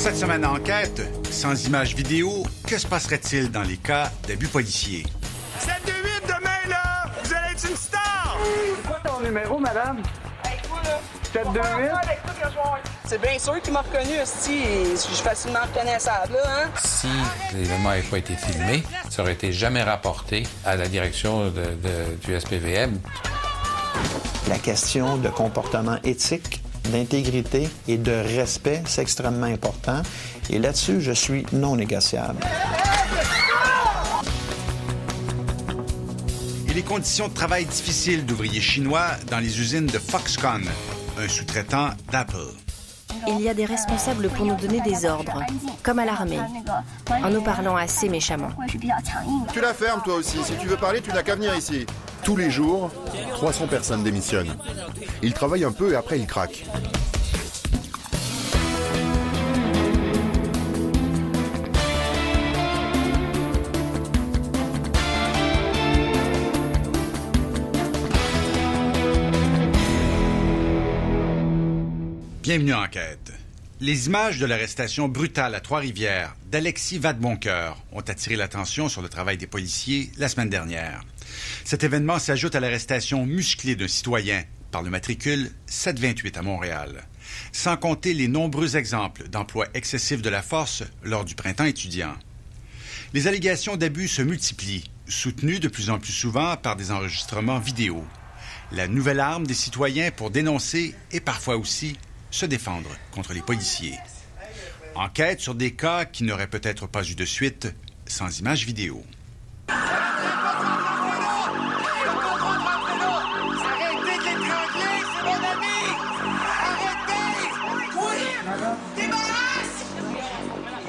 Cette semaine à Enquête, sans images vidéo, que se passerait-il dans les cas d'abus policiers? 728 demain, là! Vous allez être une star! C'est quoi ton numéro, madame? Hey, toi, là! 728? C'est bien sûr qu'il m'a reconnu, hostie. Je suis facilement reconnaissable, là, hein? Si l'événement n'avait pas été filmé, ça aurait été jamais rapporté à la direction du SPVM. La question de comportement éthique, d'intégrité et de respect, c'est extrêmement important. Et là-dessus, je suis non négociable. Et les conditions de travail difficiles d'ouvriers chinois dans les usines de Foxconn, un sous-traitant d'Apple. Il y a des responsables pour nous donner des ordres, comme à l'armée, en nous parlant assez méchamment. Tu la fermes, toi aussi. Si tu veux parler, tu n'as qu'à venir ici. Tous les jours, 300 personnes démissionnent. Ils travaillent un peu et après, ils craquent. Bienvenue à Enquête. Les images de l'arrestation brutale à Trois-Rivières d'Alexis Vadeboncoeur ont attiré l'attention sur le travail des policiers la semaine dernière. Cet événement s'ajoute à l'arrestation musclée d'un citoyen par le matricule 728 à Montréal, sans compter les nombreux exemples d'emploi excessif de la force lors du printemps étudiant. Les allégations d'abus se multiplient, soutenues de plus en plus souvent par des enregistrements vidéo. La nouvelle arme des citoyens pour dénoncer et parfois aussi se défendre contre les policiers. Enquête sur des cas qui n'auraient peut-être pas eu de suite sans images vidéo.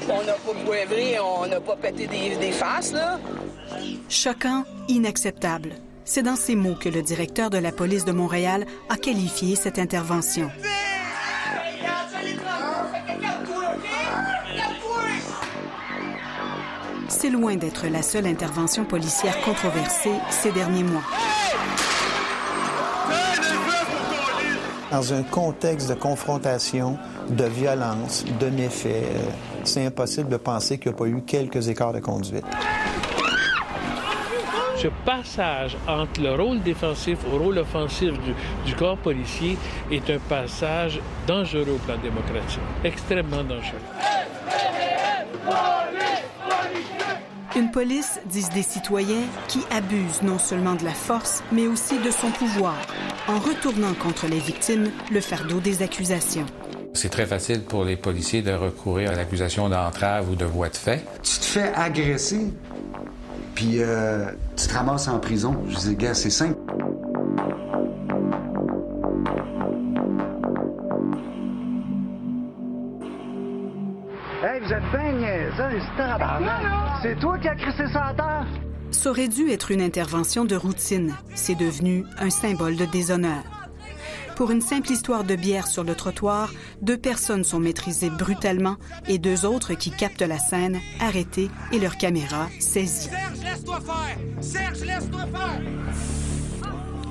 On n'a pas poivré, on n'a pas pété des faces, là. Choquant, inacceptable. C'est dans ces mots que le directeur de la police de Montréal a qualifié cette intervention. C'est loin d'être la seule intervention policière controversée ces derniers mois. Dans un contexte de confrontation, de violence, de méfaits, c'est impossible de penser qu'il n'y a pas eu quelques écarts de conduite. Ce passage entre le rôle défensif au rôle offensif du corps policier est un passage dangereux au plan démocratique, extrêmement dangereux. Une police, disent des citoyens, qui abuse non seulement de la force, mais aussi de son pouvoir, en retournant contre les victimes le fardeau des accusations. C'est très facile pour les policiers de recourir à l'accusation d'entrave ou de voie de fait. Tu te fais agresser, puis tu te ramasses en prison. Je dis, gars, c'est simple. Hey, vous êtes bien niaiseux, c'est toi qui as crissé ça à terre? Ça aurait dû être une intervention de routine. C'est devenu un symbole de déshonneur. Pour une simple histoire de bière sur le trottoir, 2 personnes sont maîtrisées brutalement et 2 autres qui captent la scène, arrêtées et leur caméra saisie. Serge, laisse-toi faire! Serge, laisse-toi faire!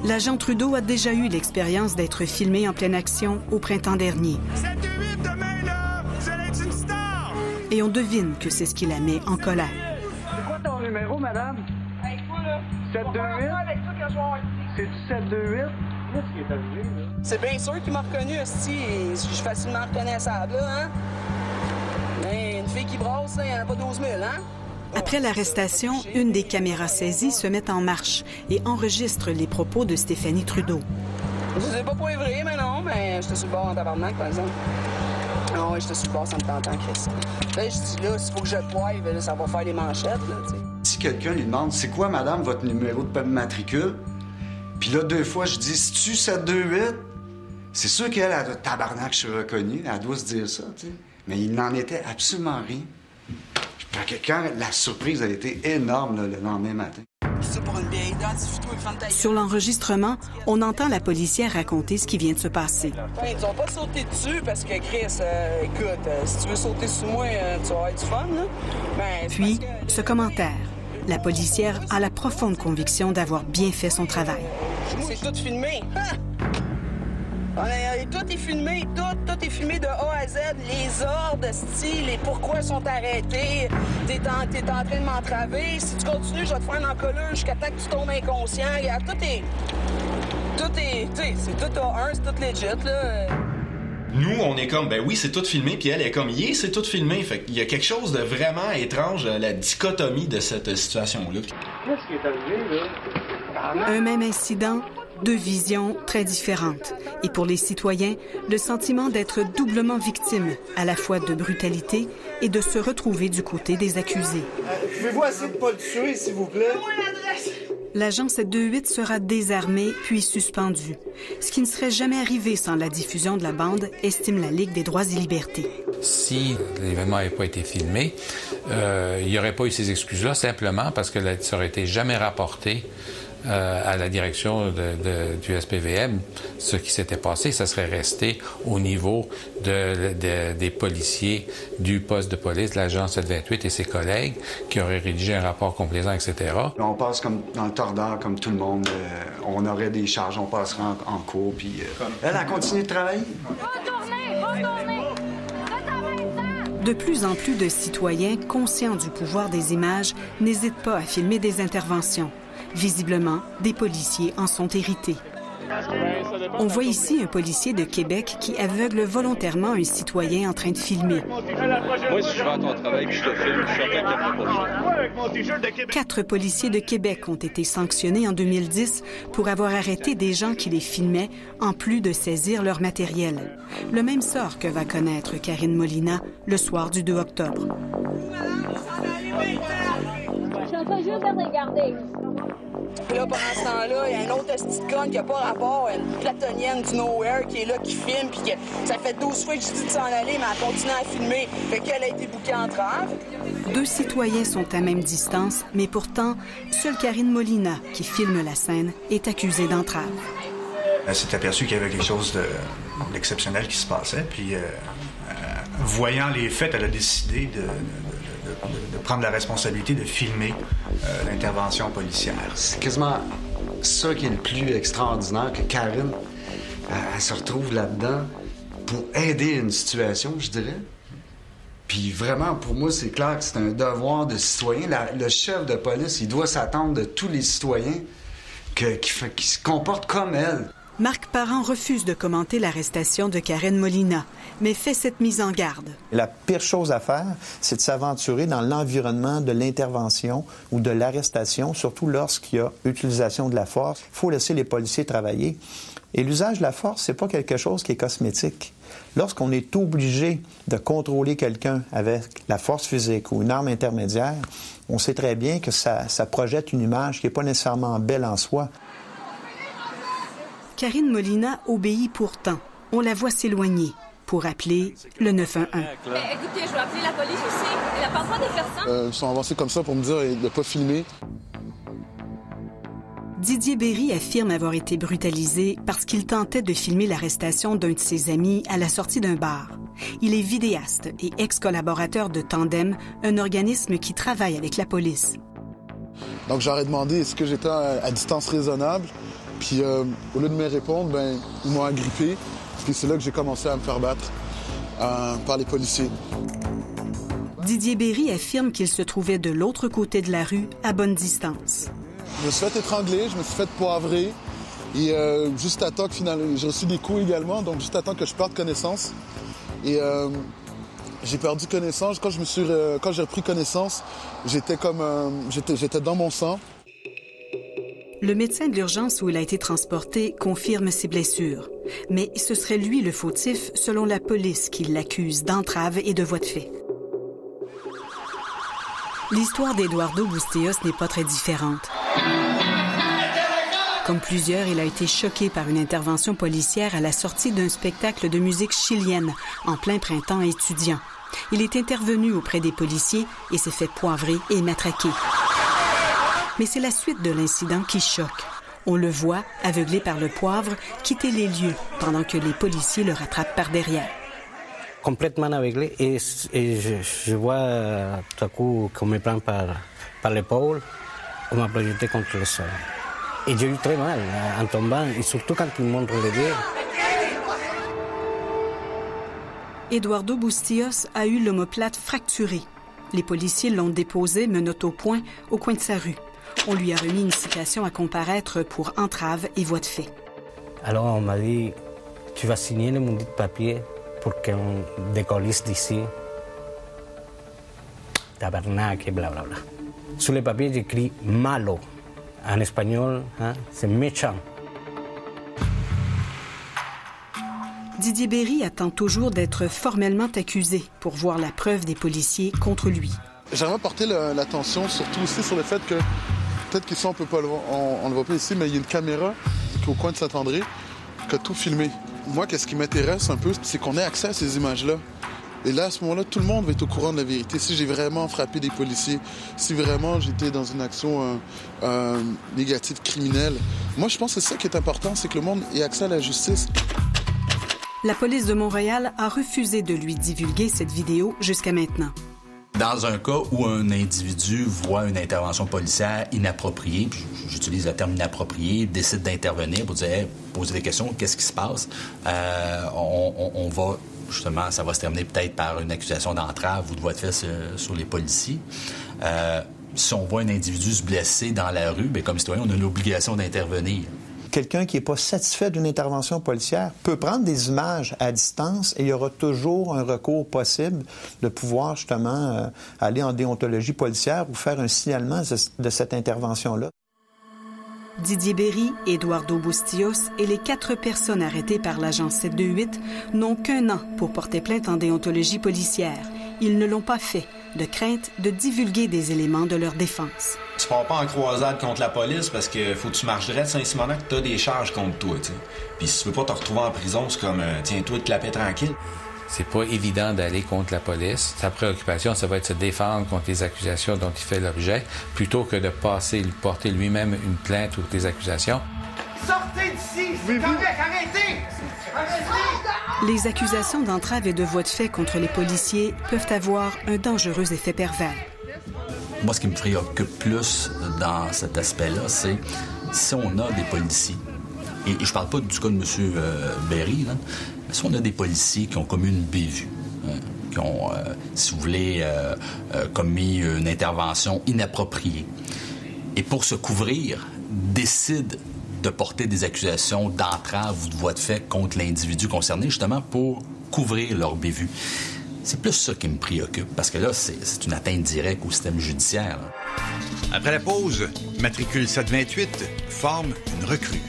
L'agent Trudeau a déjà eu l'expérience d'être filmé en pleine action au printemps dernier. 728 demain, là! Vous allez être une star! Et on devine que c'est ce qui la met en colère. C'est quoi ton numéro, madame? Hey, toi, là! 728? C'est-tu 728? Qu'est-ce qui est arrivé, là? C'est bien sûr qu'il m'a reconnu, hostie. Je suis facilement reconnaissable, là, hein? Ben, une fille qui brasse, il n'y en a pas 12 000, hein? Après l'arrestation, une des caméras saisies se met en marche et enregistre les propos de Stéphanie Trudeau. Je ne sais pas poivré, mais non, mais j'étais sur le bord en tabarnak, par exemple. Ah oui, j'étais sur le bord, ça me tentant, Chris. Là, je dis, là, s'il faut que je poive, là, ça va faire les manchettes, là, tu sais. Si quelqu'un lui demande, c'est quoi, madame, votre numéro de matricule? Puis là, 2 fois, je dis, c'est-tu 728? C'est sûr qu'elle a de tabarnak, je suis reconnu. Elle doit se dire ça, tu sais. Mais il n'en était absolument rien. Quand la surprise a été énorme là, le lendemain matin. Sur l'enregistrement, on entend la policière raconter ce qui vient de se passer. Ils nous ont pas sauté dessus parce que, Chris, écoute, si tu veux sauter sur moi, tu vas avoir du fun, là. Ben, puis, ce commentaire. La policière a la profonde conviction d'avoir bien fait son travail. C'est tout filmé. Hein? Tout est filmé, tout tout est filmé de A à Z, les ordres, style, et pourquoi ils sont arrêtés. T'es en train de m'entraver. Si tu continues, je vais te faire une encolure jusqu'à temps que tu tombes inconscient. Regarde, tout est, tu sais, c'est tout A1, c'est tout legit, là. Nous, on est comme, ben oui, c'est tout filmé, puis elle est comme, c'est tout filmé. Fait qu'il y a quelque chose de vraiment étrange, la dichotomie de cette situation-là. Qu'est-ce qui est arrivé, là? Un même incident, deux visions très différentes. Et pour les citoyens, le sentiment d'être doublement victime, à la fois de brutalité et de se retrouver du côté des accusés. Pouvez-vous essayer de ne pas le tuer, s'il vous plaît? L'agent 728 sera désarmé puis suspendu. Ce qui ne serait jamais arrivé sans la diffusion de la bande, estime la Ligue des droits et libertés. Si l'événement n'avait pas été filmé, il n'y aurait pas eu ces excuses-là, simplement parce que ça aurait été jamais rapporté à la direction du SPVM. Ce qui s'était passé, ça serait resté au niveau des policiers du poste de police, l'agent 728 et ses collègues, qui auraient rédigé un rapport complaisant, etc. On passe comme dans le tordeur, comme tout le monde. On aurait des charges, on passera en cours, puis elle a continué de travailler. De plus en plus de citoyens, conscients du pouvoir des images, n'hésitent pas à filmer des interventions. Visiblement, des policiers en sont irrités. On voit ici un policier de Québec qui aveugle volontairement un citoyen en train de filmer. Moi, si je vais à ton travail et je te filme, je suis certain qu'il y a pas. 4 policiers de Québec ont été sanctionnés en 2010 pour avoir arrêté des gens qui les filmaient, en plus de saisir leur matériel. Le même sort que va connaître Karine Molina le soir du 2 octobre. Je suis en train juste de regarder. Puis là, pendant ce temps-là, il y a une autre petite conne qui n'a pas rapport, une platonienne du nowhere qui est là, qui filme, puis que ça fait 12 fois que je dis de s'en aller, mais elle continue à filmer. Fait qu'elle a été bouquée en trave. 2 citoyens sont à même distance, mais pourtant, seule Karine Molina, qui filme la scène, est accusée d'entrave. Elle s'est aperçue qu'il y avait quelque chose d'exceptionnel qui se passait, puis voyant les faits, elle a décidé de prendre la responsabilité de filmer l'intervention policière. C'est quasiment ça qui est le plus extraordinaire, que Karine, elle se retrouve là-dedans pour aider une situation, je dirais. Puis vraiment, pour moi, c'est clair que c'est un devoir de citoyen. Le chef de police, il doit s'attendre de tous les citoyens qui se comportent comme elle. Marc Parent refuse de commenter l'arrestation de Karine Molina, mais fait cette mise en garde. La pire chose à faire, c'est de s'aventurer dans l'environnement de l'intervention ou de l'arrestation, surtout lorsqu'il y a utilisation de la force. Il faut laisser les policiers travailler. Et l'usage de la force, c'est pas quelque chose qui est cosmétique. Lorsqu'on est obligé de contrôler quelqu'un avec la force physique ou une arme intermédiaire, on sait très bien que ça projette une image qui n'est pas nécessairement belle en soi. Karine Molina obéit pourtant. On la voit s'éloigner pour appeler le 911. Écoutez, je vais appeler la police aussi. Il n'a pas le droit de faire ça. Ils sont avancés comme ça pour me dire de ne pas filmer. Didier Berry affirme avoir été brutalisé parce qu'il tentait de filmer l'arrestation d'un de ses amis à la sortie d'un bar. Il est vidéaste et ex-collaborateur de Tandem, un organisme qui travaille avec la police. Donc j'aurais demandé est-ce que j'étais à distance raisonnable. Puis au lieu de me répondre, ils m'ont agrippé. Puis c'est là que j'ai commencé à me faire battre par les policiers. Didier Berry affirme qu'il se trouvait de l'autre côté de la rue, à bonne distance. Je me suis fait étrangler, je me suis fait poivrer. Et juste à temps que finalement, j'ai reçu des coups également, donc juste à temps que je perde connaissance. Et j'ai perdu connaissance. Quand j'ai repris connaissance, j'étais dans mon sang. Le médecin de l'urgence où il a été transporté confirme ses blessures. Mais ce serait lui le fautif, selon la police, qui l'accuse d'entrave et de voie de fait. L'histoire d'Eduardo Bustillos n'est pas très différente. Comme plusieurs, il a été choqué par une intervention policière à la sortie d'un spectacle de musique chilienne, en plein printemps étudiant. Il est intervenu auprès des policiers et s'est fait poivrer et matraquer. Mais c'est la suite de l'incident qui choque. On le voit, aveuglé par le poivre, quitter les lieux pendant que les policiers le rattrapent par derrière. Complètement aveuglé et je vois tout à coup qu'on me prend par l'épaule, on m'a projeté contre le sol. Et j'ai eu très mal en tombant, et surtout quand ils m'ont relevé. Eduardo Bustillos a eu l'omoplate fracturée. Les policiers l'ont déposé, menottes au poing, au coin de sa rue. On lui a remis une citation à comparaître pour entrave et voie de fait. Alors on m'a dit, tu vas signer le maudit papier pour qu'on décollisse d'ici. Tabarnak et blablabla. Sur le papier, j'écris malo. En espagnol, hein, c'est méchant. Didier Berry attend toujours d'être formellement accusé pour voir la preuve des policiers contre lui. J'aimerais porter l'attention surtout aussi sur le fait que, peut-être qu'ici on peut pas le voir, on le voit pas ici, mais il y a une caméra qui est au coin de Saint-André qui a tout filmé. Moi, qu'est-ce qui m'intéresse un peu, c'est qu'on ait accès à ces images-là. Et là, à ce moment-là, tout le monde va être au courant de la vérité. Si j'ai vraiment frappé des policiers, si vraiment j'étais dans une action négative, criminelle, moi, je pense que c'est ça qui est important, c'est que le monde ait accès à la justice. La police de Montréal a refusé de lui divulguer cette vidéo jusqu'à maintenant. Dans un cas où un individu voit une intervention policière inappropriée, puis j'utilise le terme inapproprié, décide d'intervenir pour dire, hey, poser des questions, qu'est-ce qui se passe? On va, justement, ça va se terminer peut-être par une accusation d'entrave ou de voie de fait sur les policiers. Si on voit un individu se blesser dans la rue, bien, comme citoyen, on a l'obligation d'intervenir. Quelqu'un qui n'est pas satisfait d'une intervention policière peut prendre des images à distance et il y aura toujours un recours possible de pouvoir justement aller en déontologie policière ou faire un signalement de cette intervention-là. Didier Berry, Eduardo Bustillos et les 4 personnes arrêtées par l'agent 728 n'ont qu'un an pour porter plainte en déontologie policière. Ils ne l'ont pas fait, de crainte de divulguer des éléments de leur défense. Tu pars pas en croisade contre la police parce que faut que tu marches direct Saint-Simonac que t'as des charges contre toi, tu sais. Puis si tu veux pas te retrouver en prison, c'est comme tiens-toi de clapper tranquille. C'est pas évident d'aller contre la police. Sa préoccupation, ça va être de se défendre contre les accusations dont il fait l'objet, plutôt que de porter lui-même une plainte ou des accusations. Sortez d'ici! C'est correct! Arrêtez! Arrêtez! Les accusations d'entrave et de voie de fait contre les policiers peuvent avoir un dangereux effet pervers. Moi, ce qui me préoccupe plus dans cet aspect-là, c'est si on a des policiers, et je parle pas du cas de M. Berry, là, mais si on a des policiers qui ont commis une bévue, qui ont, si vous voulez, commis une intervention inappropriée, et pour se couvrir, décident de porter des accusations d'entrave ou de voie de fait contre l'individu concerné, justement pour couvrir leur bévue. C'est plus ça qui me préoccupe, parce que là, c'est une atteinte directe au système judiciaire. Là. Après la pause, matricule 728 forme une recrue.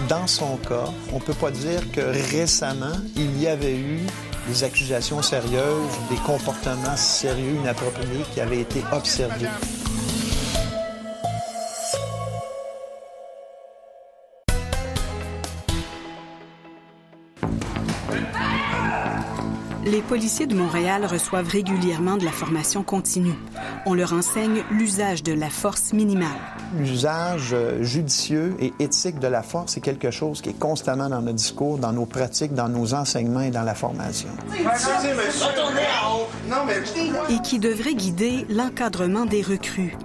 Dans son cas, on ne peut pas dire que récemment, il y avait eu des accusations sérieuses, des comportements sérieux, inappropriés qui avaient été observés. Les policiers de Montréal reçoivent régulièrement de la formation continue. On leur enseigne l'usage de la force minimale. L'usage judicieux et éthique de la force, c'est quelque chose qui est constamment dans notre discours, dans nos pratiques, dans nos enseignements et dans la formation. Et qui devrait guider l'encadrement des recrues.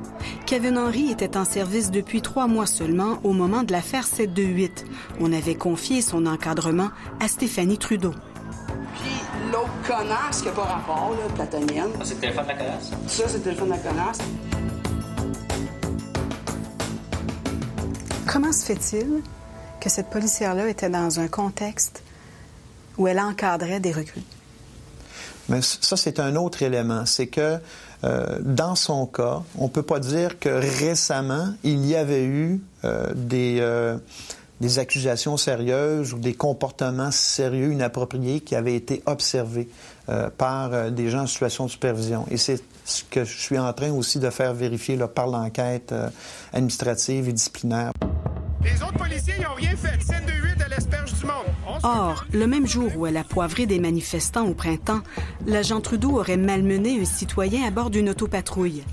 Kevin Henry était en service depuis 3 mois seulement au moment de l'affaire 728. On avait confié son encadrement à Stéphanie Trudeau. Puis l'autre connasse qui n'a pas rapport, là, platonienne. Ça, c'est le téléphone de la connasse? Ça, c'est le téléphone de la connasse. Comment se fait-il que cette policière-là était dans un contexte où elle encadrait des recrues? Mais ça, c'est un autre élément. C'est que dans son cas, on ne peut pas dire que récemment, il y avait eu des accusations sérieuses ou des comportements sérieux, inappropriés qui avaient été observés par des gens en situation de supervision. Et c'est ce que je suis en train aussi de faire vérifier là, par l'enquête administrative et disciplinaire. Les autres policiers, ils n'ont rien fait. 728 à l'asperge du monde. Or, le même jour où elle a poivré des manifestants au printemps, l'agent Trudeau aurait malmené un citoyen à bord d'une autopatrouille.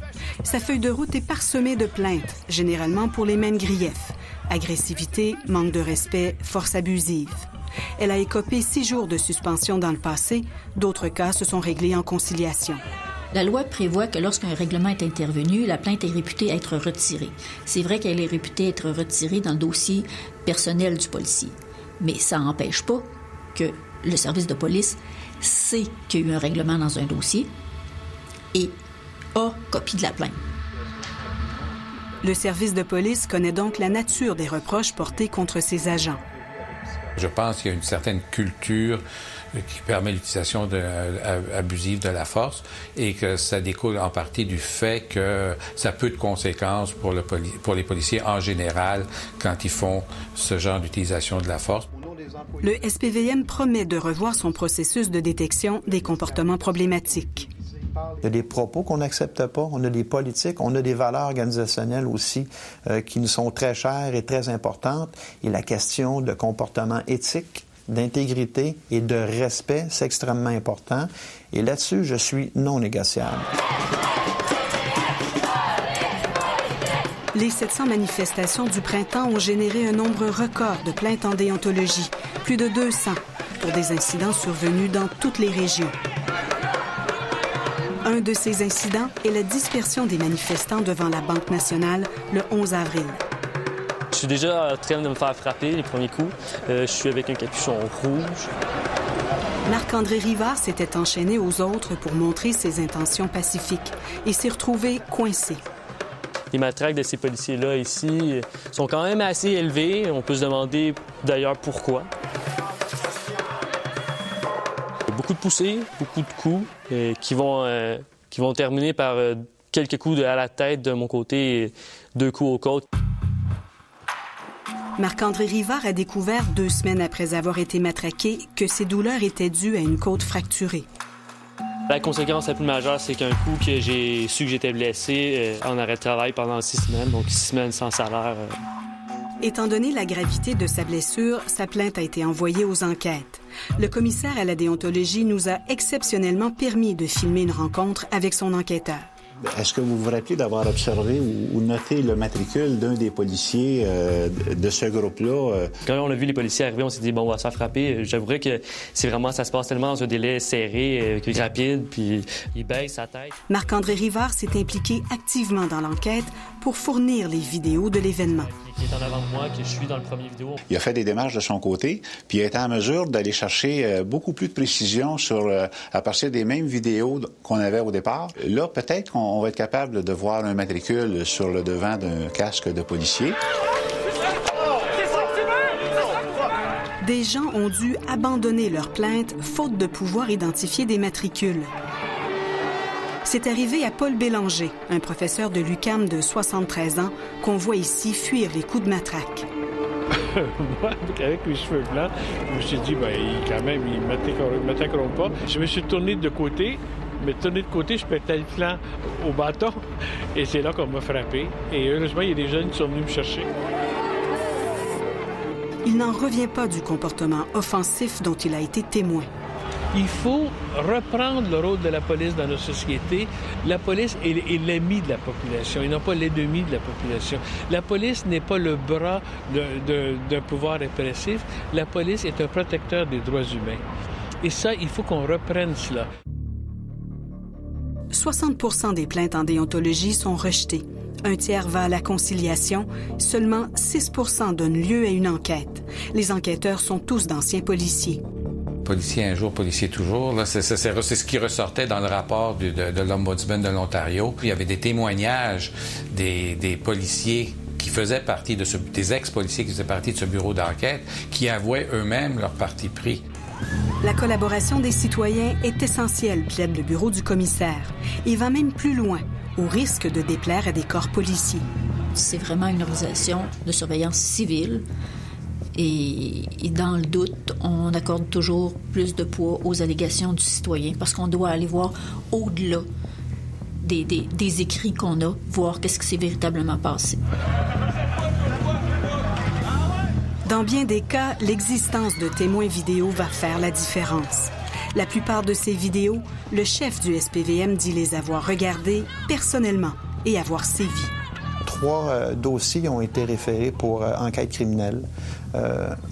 Sa feuille de route est parsemée de plaintes, généralement pour les mêmes griefs. Agressivité, manque de respect, force abusive. Elle a écopé 6 jours de suspension dans le passé. D'autres cas se sont réglés en conciliation. La loi prévoit que lorsqu'un règlement est intervenu, la plainte est réputée être retirée. C'est vrai qu'elle est réputée être retirée dans le dossier personnel du policier. Mais ça n'empêche pas que le service de police sait qu'il y a eu un règlement dans un dossier et a copie de la plainte. Le service de police connaît donc la nature des reproches portés contre ses agents. Je pense qu'il y a une certaine culture qui permet l'utilisation abusive de la force et que ça découle en partie du fait que ça a peu de conséquences pour les policiers en général quand ils font ce genre d'utilisation de la force. Le SPVM promet de revoir son processus de détection des comportements problématiques. Il y a des propos qu'on n'accepte pas, on a des politiques, on a des valeurs organisationnelles aussi qui nous sont très chères et très importantes. Et la question de comportement éthique, d'intégrité et de respect, c'est extrêmement important. Et là-dessus, je suis non négociable. Les 700 manifestations du printemps ont généré un nombre record de plaintes en déontologie, plus de 200, pour des incidents survenus dans toutes les régions. Un de ces incidents est la dispersion des manifestants devant la Banque nationale le 11 avril. Je suis déjà en train de me faire frapper les premiers coups. Je suis avec un capuchon rouge. Marc-André Rivard s'était enchaîné aux autres pour montrer ses intentions pacifiques et s'est retrouvé coincé. Les matraques de ces policiers-là ici sont quand même assez élevées. On peut se demander d'ailleurs pourquoi. Beaucoup de poussées, beaucoup de coups qui vont terminer par quelques coups à la tête de mon côté et 2 coups aux côtes. Marc-André Rivard a découvert 2 semaines après avoir été matraqué que ses douleurs étaient dues à une côte fracturée. La conséquence la plus majeure, c'est qu'un coup que j'ai su que j'étais blessé en arrêt de travail pendant 6 semaines, donc 6 semaines sans salaire. Étant donné la gravité de sa blessure, sa plainte a été envoyée aux enquêtes. Le commissaire à la déontologie nous a exceptionnellement permis de filmer une rencontre avec son enquêteur. Est-ce que vous vous rappelez d'avoir observé ou noté le matricule d'un des policiers de ce groupe-là? Quand on a vu les policiers arriver, on s'est dit, bon, on va se faire frapper. J'avouerais que ça se passe tellement dans un délai serré, rapide, puis il baisse sa tête. Marc-André Rivard s'est impliqué activement dans l'enquête pour fournir les vidéos de l'événement. Qui est en avant de moi, que je suis dans le premier vidéo. Il a fait des démarches de son côté, puis il a été en mesure d'aller chercher beaucoup plus de précision à partir des mêmes vidéos qu'on avait au départ. Là, peut-être qu'on va être capable de voir un matricule sur le devant d'un casque de policier. Des gens ont dû abandonner leur plainte faute de pouvoir identifier des matricules. C'est arrivé à Paul Bélanger, un professeur de l'UQAM de 73 ans, qu'on voit ici fuir les coups de matraque. Moi, avec mes cheveux blancs, je me suis dit, quand même, ils ne m'attaqueront pas. Je me suis tourné de côté, mais tourné de côté, je pétais le flanc au bâton, et c'est là qu'on m'a frappé. Et heureusement, il y a des jeunes qui sont venus me chercher. Il n'en revient pas du comportement offensif dont il a été témoin. Il faut reprendre le rôle de la police dans nos sociétés. La police est l'ami de la population et non pas l'ennemi de la population. La police n'est pas le bras d'un pouvoir répressif. La police est un protecteur des droits humains. Et ça, il faut qu'on reprenne cela. 60% des plaintes en déontologie sont rejetées. Un tiers va à la conciliation. Seulement 6% donnent lieu à une enquête. Les enquêteurs sont tous d'anciens policiers. Policier un jour, policier toujours. Là, c'est ce qui ressortait dans le rapport de l'Ombudsman de l'Ontario. Il y avait des témoignages des policiers qui faisaient partie des ex-policiers qui faisaient partie de ce bureau d'enquête, qui avouaient eux-mêmes leur parti pris. La collaboration des citoyens est essentielle, plaide le bureau du commissaire, et va même plus loin, au risque de déplaire à des corps policiers. C'est vraiment une organisation de surveillance civile. Et dans le doute, on accorde toujours plus de poids aux allégations du citoyen parce qu'on doit aller voir au-delà des écrits qu'on a, voir qu'est-ce qui s'est véritablement passé. Dans bien des cas, l'existence de témoins vidéo va faire la différence. La plupart de ces vidéos, le chef du SPVM dit les avoir regardées personnellement et avoir sévi. 3 dossiers ont été référés pour enquête criminelle.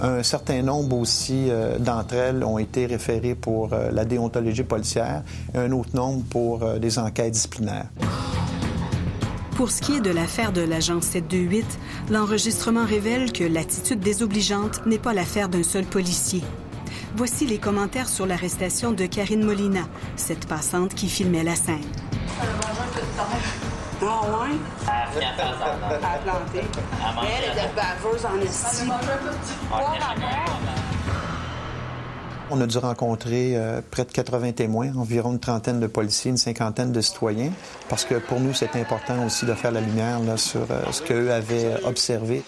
Un certain nombre aussi d'entre elles ont été référées pour la déontologie policière et un autre nombre pour des enquêtes disciplinaires. Pour ce qui est de l'affaire de l'agent 728, l'enregistrement révèle que l'attitude désobligeante n'est pas l'affaire d'un seul policier. Voici les commentaires sur l'arrestation de Karine Molina, cette passante qui filmait la scène. Ah ouais? Elle a planté. Elle était baveuse en esti. On a dû rencontrer près de 80 témoins, environ une trentaine de policiers, une cinquantaine de citoyens, parce que pour nous, c'est important aussi de faire la lumière là, sur ce qu'eux avaient observé.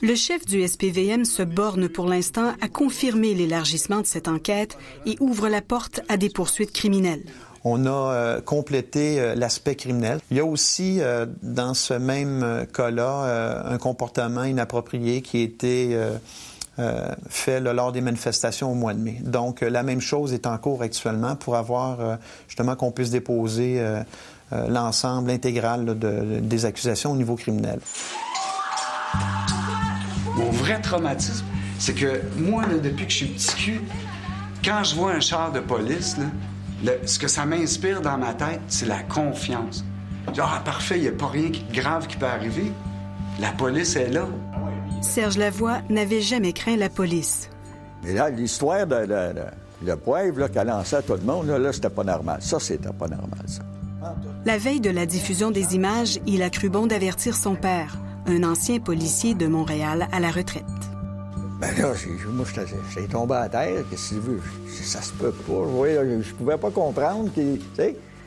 Le chef du SPVM se borne pour l'instant à confirmer l'élargissement de cette enquête et ouvre la porte à des poursuites criminelles. On a complété l'aspect criminel. Il y a aussi, dans ce même cas-là, un comportement inapproprié qui a été fait lors des manifestations au mois de mai. Donc, la même chose est en cours actuellement pour avoir, justement, qu'on puisse déposer l'ensemble intégral des accusations au niveau criminel. Mon vrai traumatisme, c'est que moi, là, depuis que je suis petit cul, quand je vois un char de police, là, ce que ça m'inspire dans ma tête, c'est la confiance. Ah, parfait, il n'y a pas rien de grave qui peut arriver. La police est là. Serge Lavoie n'avait jamais craint la police. Mais là, l'histoire de poivre qu'elle lançait à tout le monde, là, c'était pas normal. Ça, c'était pas normal, ça. La veille de la diffusion des images, il a cru bon d'avertir son père, un ancien policier de Montréal à la retraite. Ben là, moi, j'étais tombé à terre. Qu'est-ce que tu veux? Ça se peut pas. Je pouvais pas comprendre qu'il...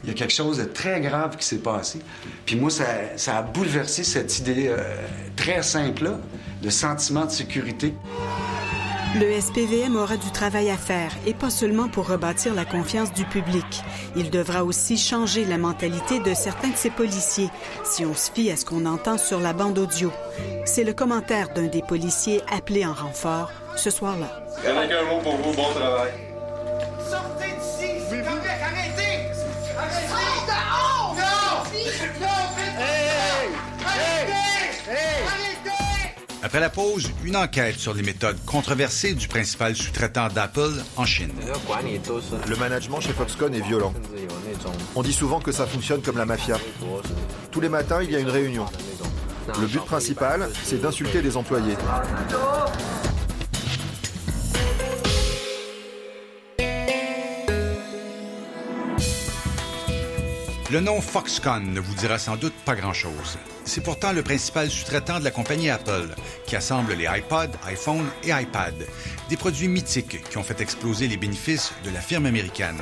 Il y a quelque chose de très grave qui s'est passé. Puis moi, ça a bouleversé cette idée très simple-là, de sentiment de sécurité. Le SPVM aura du travail à faire, et pas seulement pour rebâtir la confiance du public. Il devra aussi changer la mentalité de certains de ses policiers, si on se fie à ce qu'on entend sur la bande audio. C'est le commentaire d'un des policiers appelé en renfort ce soir-là. Avec un mot pour vous, bon travail. Sortez d'ici! C'est correct, arrêtez! Arrêtez! Sors dehors! Non! Hey! Arrêtez! Arrêtez! Après la pause, une enquête sur les méthodes controversées du principal sous-traitant d'Apple en Chine. Le management chez Foxconn est violent. On dit souvent que ça fonctionne comme la mafia. Tous les matins, il y a une réunion. Le but principal, c'est d'insulter les employés. Le nom Foxconn ne vous dira sans doute pas grand-chose. C'est pourtant le principal sous-traitant de la compagnie Apple, qui assemble les iPod, iPhone et iPad, des produits mythiques qui ont fait exploser les bénéfices de la firme américaine.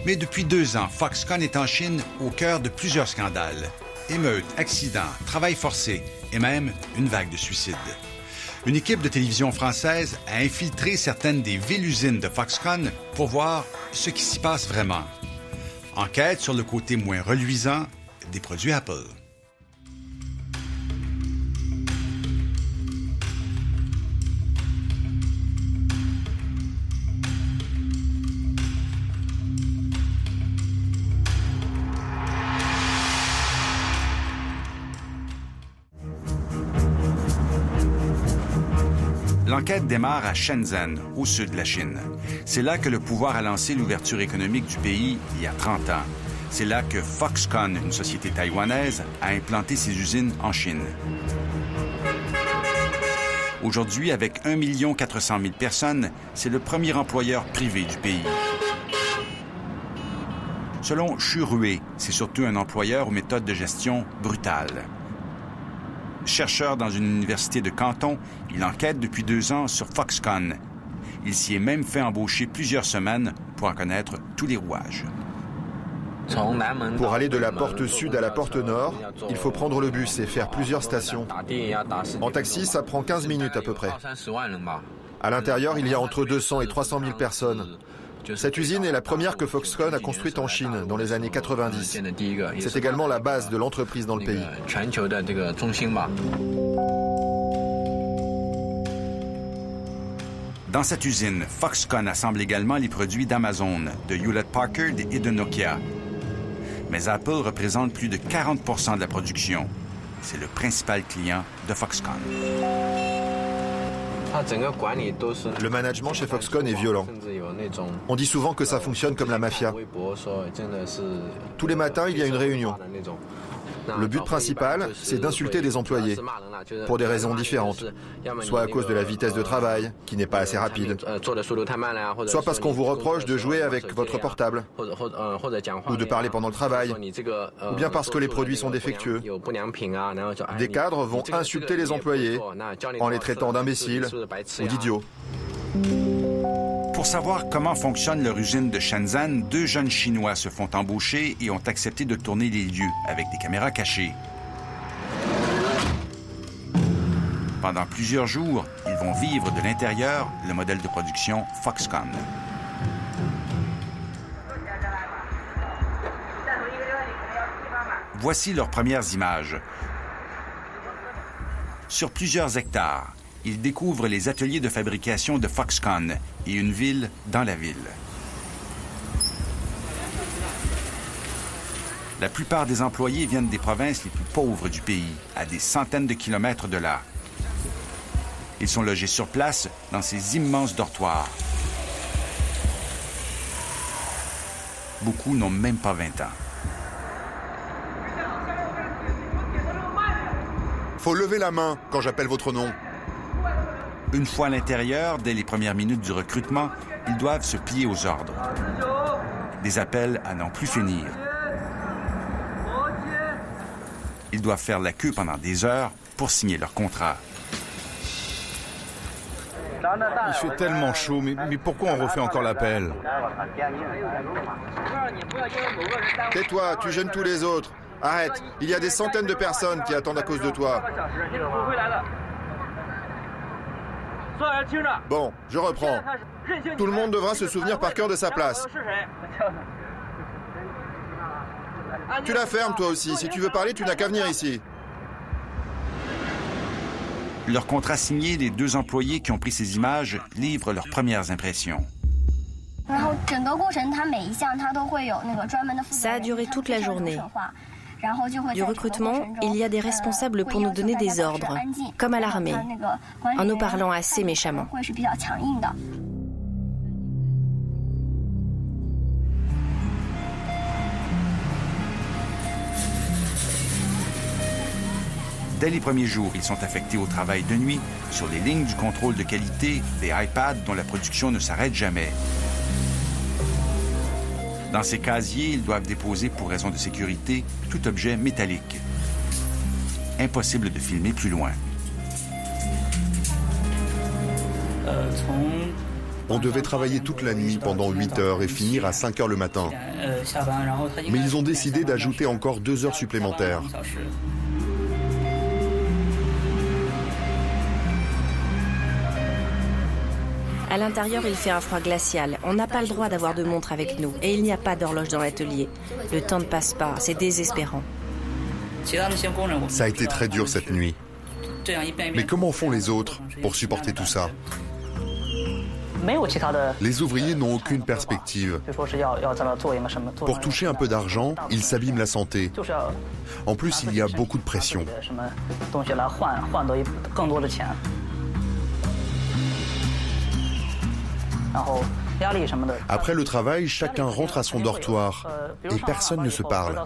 Mais depuis 2 ans, Foxconn est en Chine au cœur de plusieurs scandales. Émeutes, accidents, travail forcé et même une vague de suicides. Une équipe de télévision française a infiltré certaines des villes-usines de Foxconn pour voir ce qui s'y passe vraiment. Enquête sur le côté moins reluisant des produits Apple. L'enquête démarre à Shenzhen, au sud de la Chine. C'est là que le pouvoir a lancé l'ouverture économique du pays il y a 30 ans. C'est là que Foxconn, une société taïwanaise, a implanté ses usines en Chine. Aujourd'hui, avec 1 400 000 personnes, c'est le premier employeur privé du pays. Selon Xu Rui, c'est surtout un employeur aux méthodes de gestion brutales. Chercheur dans une université de Canton, il enquête depuis 2 ans sur Foxconn. Il s'y est même fait embaucher plusieurs semaines pour en connaître tous les rouages. Pour aller de la porte sud à la porte nord, il faut prendre le bus et faire plusieurs stations. En taxi, ça prend 15 minutes à peu près. À l'intérieur, il y a entre 200 et 300 000 personnes. Cette usine est la première que Foxconn a construite en Chine dans les années 90. C'est également la base de l'entreprise dans le pays. Dans cette usine, Foxconn assemble également les produits d'Amazon, de Hewlett-Packard et de Nokia. Mais Apple représente plus de 40% de la production. C'est le principal client de Foxconn. Le management chez Foxconn est violent. On dit souvent que ça fonctionne comme la mafia. Tous les matins, il y a une réunion. Le but principal, c'est d'insulter des employés, pour des raisons différentes. Soit à cause de la vitesse de travail, qui n'est pas assez rapide, soit parce qu'on vous reproche de jouer avec votre portable, ou de parler pendant le travail, ou bien parce que les produits sont défectueux. Des cadres vont insulter les employés en les traitant d'imbéciles ou d'idiots. Pour savoir comment fonctionne leur usine de Shenzhen, 2 jeunes Chinois se font embaucher et ont accepté de tourner les lieux avec des caméras cachées. Pendant plusieurs jours, ils vont vivre de l'intérieur le modèle de production Foxconn. Voici leurs premières images. Sur plusieurs hectares, ils découvrent les ateliers de fabrication de Foxconn et une ville dans la ville. La plupart des employés viennent des provinces les plus pauvres du pays, à des centaines de kilomètres de là. Ils sont logés sur place dans ces immenses dortoirs. Beaucoup n'ont même pas 20 ans. Faut lever la main quand j'appelle votre nom. Une fois à l'intérieur, dès les premières minutes du recrutement, ils doivent se plier aux ordres. Des appels à n'en plus finir. Ils doivent faire la queue pendant des heures pour signer leur contrat. Il fait tellement chaud, mais pourquoi on refait encore l'appel? Tais-toi, tu gênes tous les autres. Arrête, il y a des centaines de personnes qui attendent à cause de toi. Bon, je reprends. Tout le monde devra se souvenir par cœur de sa place. Tu la fermes toi aussi. Si tu veux parler, tu n'as qu'à venir ici. Leur contrat signé, les 2 employés qui ont pris ces images livrent leurs premières impressions. Ça a duré toute la journée. Du recrutement, il y a des responsables pour nous donner des ordres, comme à l'armée, en nous parlant assez méchamment. Dès les premiers jours, ils sont affectés au travail de nuit, sur les lignes du contrôle de qualité, des iPads dont la production ne s'arrête jamais. Dans ces casiers, ils doivent déposer, pour raison de sécurité, tout objet métallique. Impossible de filmer plus loin. On devait travailler toute la nuit pendant 8 heures et finir à 5 heures le matin. Mais ils ont décidé d'ajouter encore 2 heures supplémentaires. À l'intérieur, il fait un froid glacial. On n'a pas le droit d'avoir de montre avec nous. Et il n'y a pas d'horloge dans l'atelier. Le temps ne passe pas. C'est désespérant. Ça a été très dur cette nuit. Mais comment font les autres pour supporter tout ça? Les ouvriers n'ont aucune perspective. Pour toucher un peu d'argent, ils s'abîment la santé. En plus, il y a beaucoup de pression. Après le travail, chacun rentre à son dortoir et personne ne se parle.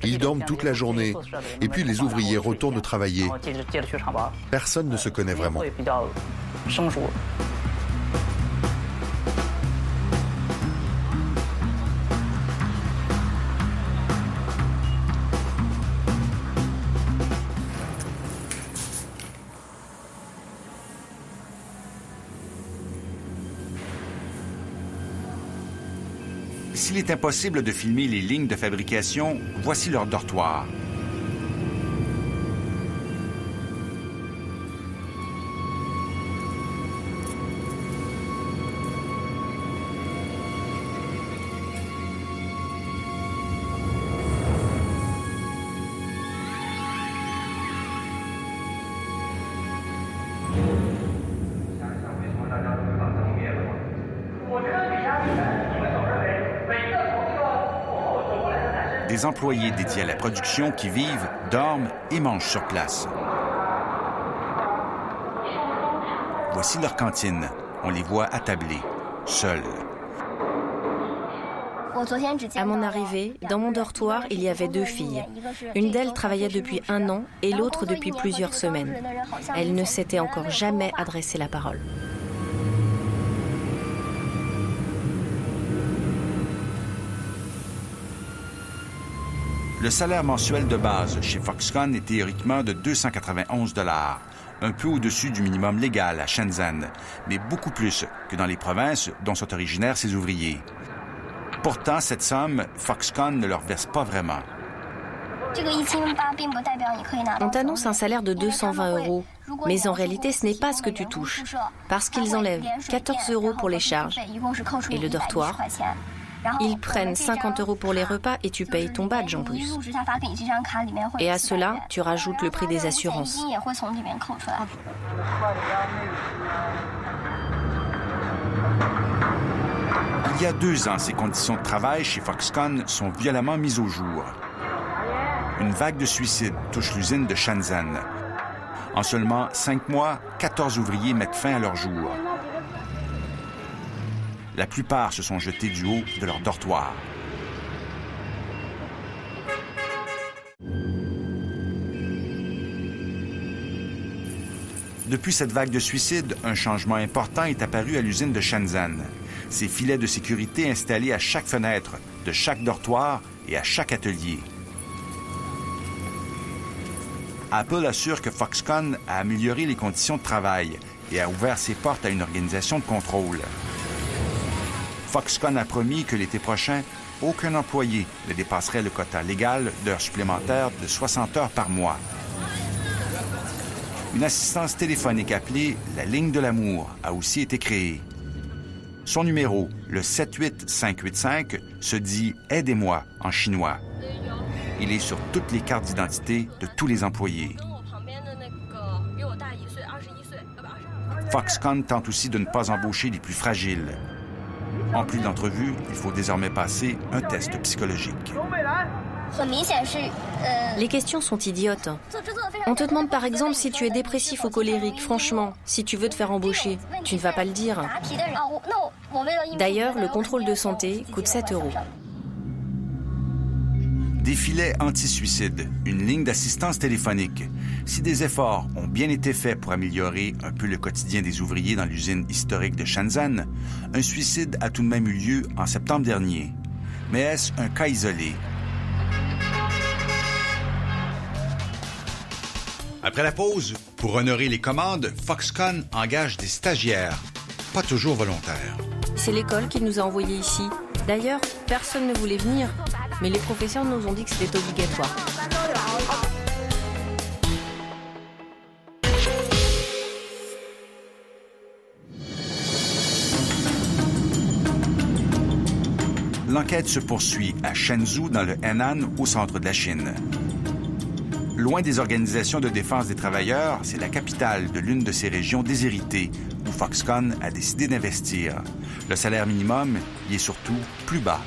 Ils dorment toute la journée et puis les ouvriers retournent travailler. Personne ne se connaît vraiment. S'il est impossible de filmer les lignes de fabrication, voici leur dortoir. Des employés dédiés à la production qui vivent, dorment et mangent sur place. Voici leur cantine. On les voit attablés, seuls. À mon arrivée, dans mon dortoir, il y avait 2 filles. Une d'elles travaillait depuis 1 an et l'autre depuis plusieurs semaines. Elle ne s'était encore jamais adressé la parole. Le salaire mensuel de base chez Foxconn est théoriquement de 291 $, un peu au-dessus du minimum légal à Shenzhen, mais beaucoup plus que dans les provinces dont sont originaires ces ouvriers. Pourtant, cette somme, Foxconn ne leur verse pas vraiment. On t'annonce un salaire de 220 €, mais en réalité, ce n'est pas ce que tu touches, parce qu'ils enlèvent 14 € pour les charges et le dortoir. Ils prennent 50 € pour les repas et tu payes ton badge en plus. Et à cela, tu rajoutes le prix des assurances. Il y a 2 ans, ces conditions de travail chez Foxconn sont violemment mises au jour. Une vague de suicides touche l'usine de Shenzhen. En seulement 5 mois, 14 ouvriers mettent fin à leur jour. La plupart se sont jetés du haut de leur dortoir. Depuis cette vague de suicides, un changement important est apparu à l'usine de Shenzhen. Ces filets de sécurité installés à chaque fenêtre, de chaque dortoir et à chaque atelier. Apple assure que Foxconn a amélioré les conditions de travail et a ouvert ses portes à une organisation de contrôle. Foxconn a promis que l'été prochain, aucun employé ne dépasserait le quota légal d'heures supplémentaires de 60 heures par mois. Une assistance téléphonique appelée « La ligne de l'amour » a aussi été créée. Son numéro, le 78585, se dit « Aidez-moi » en chinois. Il est sur toutes les cartes d'identité de tous les employés. Foxconn tente aussi de ne pas embaucher les plus fragiles. En plus d'entrevues, il faut désormais passer un test psychologique. Les questions sont idiotes. On te demande par exemple si tu es dépressif ou colérique. Franchement, si tu veux te faire embaucher, tu ne vas pas le dire. D'ailleurs, le contrôle de santé coûte 7 €. Des filets anti-suicide, une ligne d'assistance téléphonique. Si des efforts ont bien été faits pour améliorer un peu le quotidien des ouvriers dans l'usine historique de Shenzhen, un suicide a tout de même eu lieu en septembre dernier. Mais est-ce un cas isolé? Après la pause, pour honorer les commandes, Foxconn engage des stagiaires, pas toujours volontaires. C'est l'école qui nous a envoyés ici. D'ailleurs, personne ne voulait venir, mais les professeurs nous ont dit que c'était obligatoire. L'enquête se poursuit à Shenzhou, dans le Henan, au centre de la Chine. Loin des organisations de défense des travailleurs, c'est la capitale de l'une de ces régions déshéritées où Foxconn a décidé d'investir. Le salaire minimum y est surtout plus bas.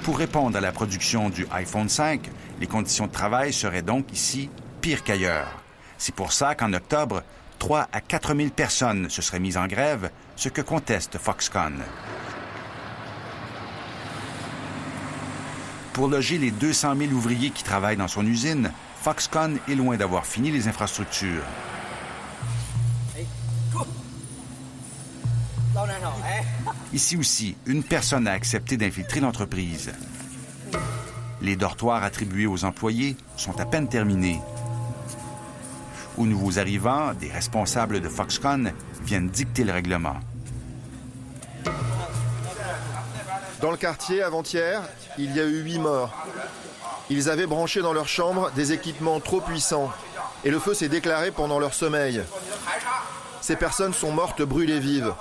Pour répondre à la production du iPhone 5, les conditions de travail seraient donc ici pires qu'ailleurs. C'est pour ça qu'en octobre, 3 à 4 000 personnes se seraient mises en grève, ce que conteste Foxconn. Pour loger les 200 000 ouvriers qui travaillent dans son usine, Foxconn est loin d'avoir fini les infrastructures. Ici aussi, une personne a accepté d'infiltrer l'entreprise. Les dortoirs attribués aux employés sont à peine terminés. Aux nouveaux arrivants, des responsables de Foxconn viennent dicter le règlement. Dans le quartier, avant-hier, il y a eu 8 morts. Ils avaient branché dans leur chambre des équipements trop puissants et le feu s'est déclaré pendant leur sommeil. Ces personnes sont mortes brûlées vives.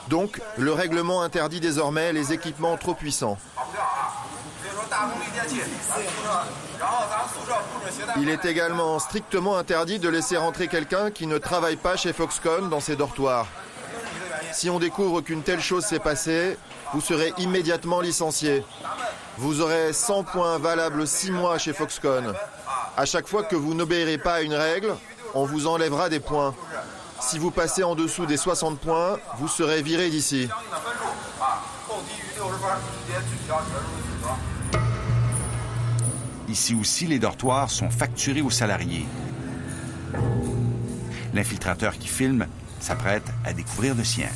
Donc, le règlement interdit désormais les équipements trop puissants. Il est également strictement interdit de laisser rentrer quelqu'un qui ne travaille pas chez Foxconn dans ses dortoirs. Si on découvre qu'une telle chose s'est passée, vous serez immédiatement licencié. Vous aurez 100 points valables 6 mois chez Foxconn. À chaque fois que vous n'obéirez pas à une règle, on vous enlèvera des points. Si vous passez en dessous des 60 points, vous serez viré d'ici. Ici aussi, les dortoirs sont facturés aux salariés. L'infiltrateur qui filme s'apprête à découvrir le sien.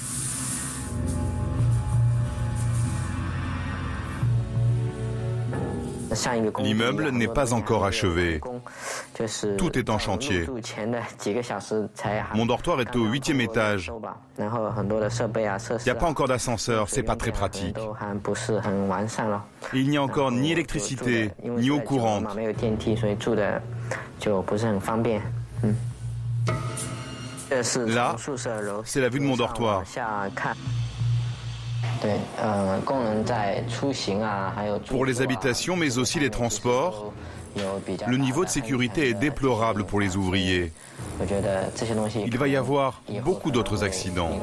L'immeuble n'est pas encore achevé. Tout est en chantier. Mon dortoir est au 8e étage. Il n'y a pas encore d'ascenseur, c'est pas très pratique. Et il n'y a encore ni électricité, ni eau courante. Là, c'est la vue de mon dortoir. Pour les habitations, mais aussi les transports, le niveau de sécurité est déplorable pour les ouvriers. Il va y avoir beaucoup d'autres accidents.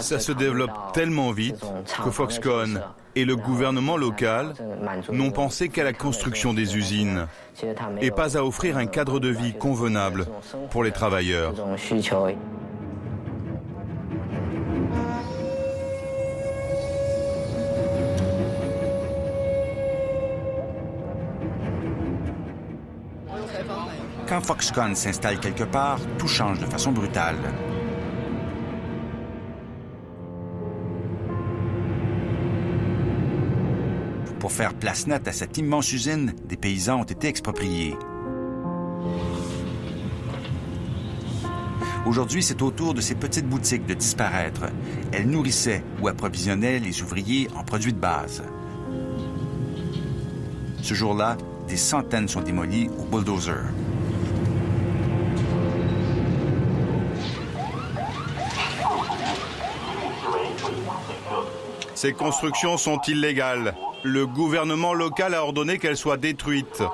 Ça se développe tellement vite que Foxconn et le gouvernement local n'ont pensé qu'à la construction des usines et pas à offrir un cadre de vie convenable pour les travailleurs. Quand Foxconn s'installe quelque part, tout change de façon brutale. Pour faire place nette à cette immense usine, des paysans ont été expropriés. Aujourd'hui, c'est au tour de ces petites boutiques de disparaître. Elles nourrissaient ou approvisionnaient les ouvriers en produits de base. Ce jour-là, des centaines sont démolies au bulldozer. Ces constructions sont illégales. Le gouvernement local a ordonné qu'elles soient détruites.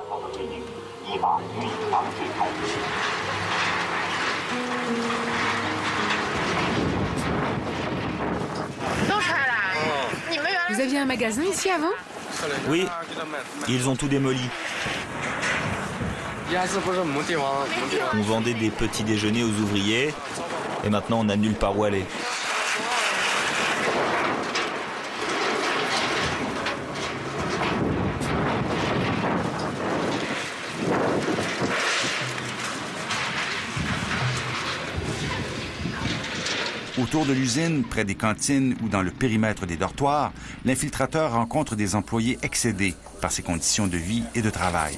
Vous aviez un magasin ici avant? Oui, ils ont tout démoli. On vendait des petits déjeuners aux ouvriers et maintenant on n'a nulle part où aller. Autour de l'usine, près des cantines ou dans le périmètre des dortoirs, l'infiltrateur rencontre des employés excédés par ses conditions de vie et de travail.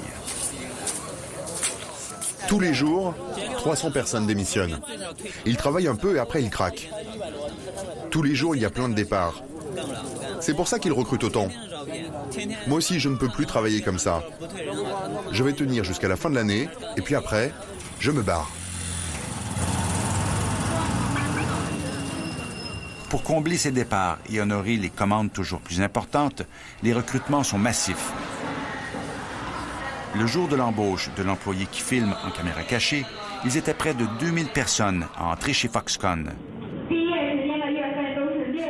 Tous les jours, 300 personnes démissionnent. Ils travaillent un peu et après ils craquent. Tous les jours, il y a plein de départs. C'est pour ça qu'ils recrutent autant. Moi aussi, je ne peux plus travailler comme ça. Je vais tenir jusqu'à la fin de l'année et puis après, je me barre. Pour combler ces départs et honorer les commandes toujours plus importantes, les recrutements sont massifs. Le jour de l'embauche de l'employé qui filme en caméra cachée, ils étaient près de 2000 personnes à entrer chez Foxconn.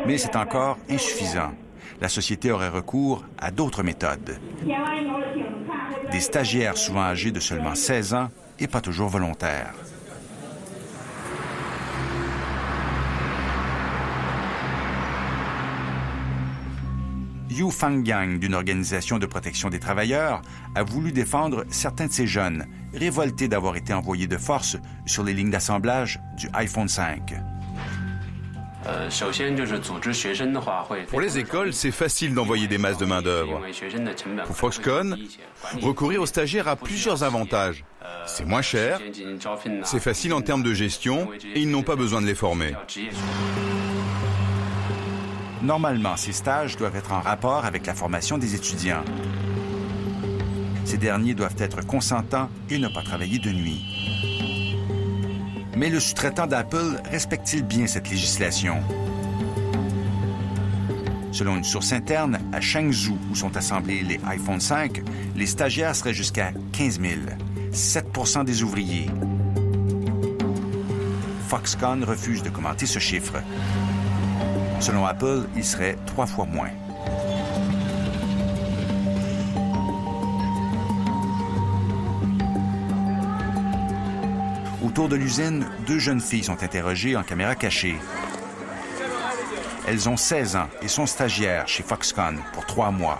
Mais c'est encore insuffisant. La société aurait recours à d'autres méthodes. Des stagiaires souvent âgés de seulement 16 ans et pas toujours volontaires. Yu Fangyang, d'une organisation de protection des travailleurs, a voulu défendre certains de ces jeunes, révoltés d'avoir été envoyés de force sur les lignes d'assemblage du iPhone 5. Pour les écoles, c'est facile d'envoyer des masses de main-d'œuvre. Pour Foxconn, recourir aux stagiaires a plusieurs avantages. C'est moins cher, c'est facile en termes de gestion et ils n'ont pas besoin de les former. Normalement, ces stages doivent être en rapport avec la formation des étudiants. Ces derniers doivent être consentants et ne pas travailler de nuit. Mais le sous-traitant d'Apple respecte-t-il bien cette législation? Selon une source interne, à Chengzhou, où sont assemblés les iPhone 5, les stagiaires seraient jusqu'à 15 000, 7 % des ouvriers. Foxconn refuse de commenter ce chiffre. Selon Apple, il serait 3 fois moins. Autour de l'usine, 2 jeunes filles sont interrogées en caméra cachée. Elles ont 16 ans et sont stagiaires chez Foxconn pour 3 mois.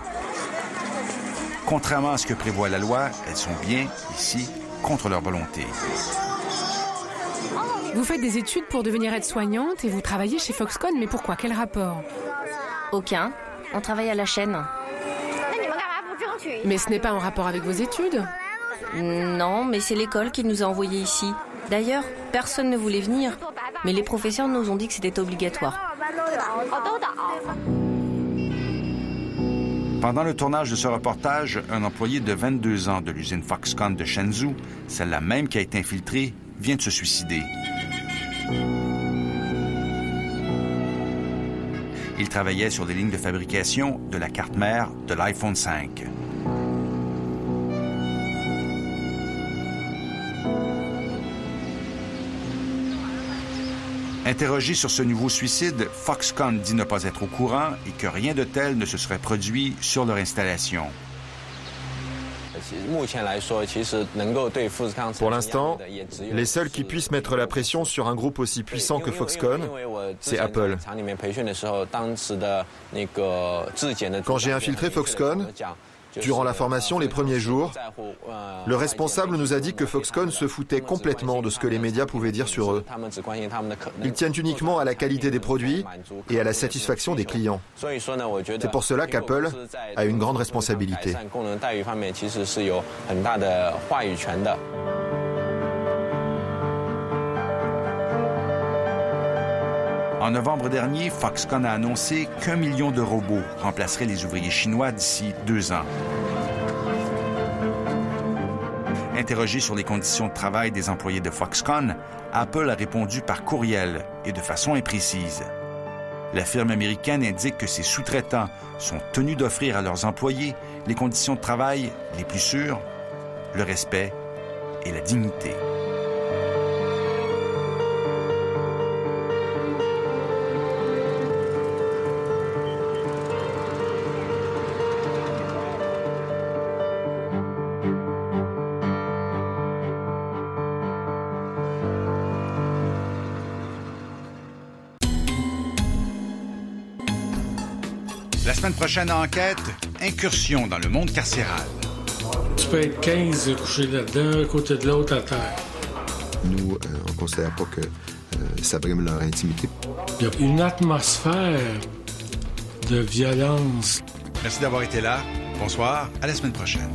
Contrairement à ce que prévoit la loi, elles sont bien, ici, contre leur volonté. Vous faites des études pour devenir aide-soignante et vous travaillez chez Foxconn, mais pourquoi? Quel rapport? Aucun. On travaille à la chaîne. Mais ce n'est pas en rapport avec vos études? Non, mais c'est l'école qui nous a envoyés ici. D'ailleurs, personne ne voulait venir, mais les professeurs nous ont dit que c'était obligatoire. Pendant le tournage de ce reportage, un employé de 22 ans de l'usine Foxconn de Shenzhou, celle-là même qui a été infiltrée, vient de se suicider. Il travaillait sur les lignes de fabrication de la carte mère de l'iPhone 5. Interrogé sur ce nouveau suicide, Foxconn dit ne pas être au courant et que rien de tel ne se serait produit sur leur installation. Pour l'instant, les seuls qui puissent mettre la pression sur un groupe aussi puissant que Foxconn, c'est Apple. Quand j'ai infiltré Foxconn, durant la formation, les premiers jours, le responsable nous a dit que Foxconn se foutait complètement de ce que les médias pouvaient dire sur eux. Ils tiennent uniquement à la qualité des produits et à la satisfaction des clients. C'est pour cela qu'Apple a une grande responsabilité. En novembre dernier, Foxconn a annoncé qu'1 million de robots remplaceraient les ouvriers chinois d'ici 2 ans. Interrogé sur les conditions de travail des employés de Foxconn, Apple a répondu par courriel et de façon imprécise. La firme américaine indique que ses sous-traitants sont tenus d'offrir à leurs employés les conditions de travail les plus sûres, le respect et la dignité. La semaine prochaine, Enquête, incursion dans le monde carcéral. Tu peux être 15 couchés là-dedans, à côté de l'autre à terre. Nous, on ne considère pas que ça brime leur intimité. Il y a une atmosphère de violence. Merci d'avoir été là. Bonsoir, à la semaine prochaine.